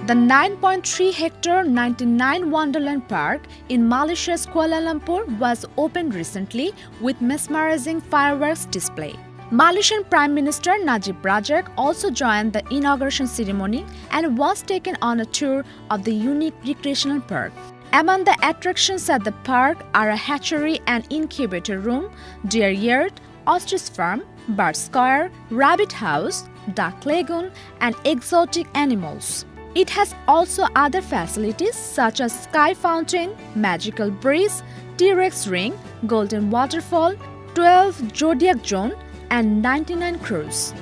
The 9.3-hectare 99 Wonderland Park in Malaysia's Kualalumpur was opened recently with mesmerizing fireworks display. Malaysian Prime Minister Najib Razak also joined the inauguration ceremony and was taken on a tour of the unique recreational park. Among the attractions at the park are a hatchery and incubator room, deer yard, ostrich farm, bird square, rabbit house, duck lagoon, and exotic animals. It has also other facilities such as sky fountain, magical breeze, T-Rex ring, golden waterfall, 12 zodiac zone, and 99 cruise.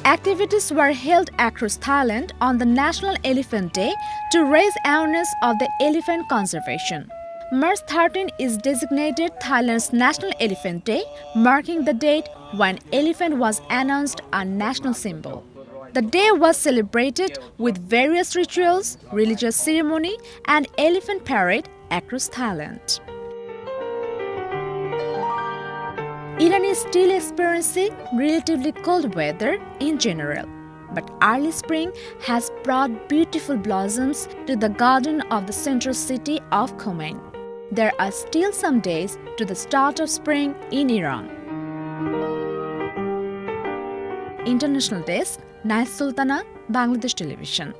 Activities were held across Thailand on the National Elephant Day to raise awareness of the elephant conservation. March 13 is designated Thailand's National Elephant Day, marking the date when elephant was announced a national symbol. The day was celebrated with various rituals, religious ceremony, and elephant parade across Thailand. Iran is still experiencing relatively cold weather in general, but early spring has brought beautiful blossoms to the garden of the central city of Khomein. There are still some days to the start of spring in Iran. International Desk, Nice Sultana, Bangladesh Television.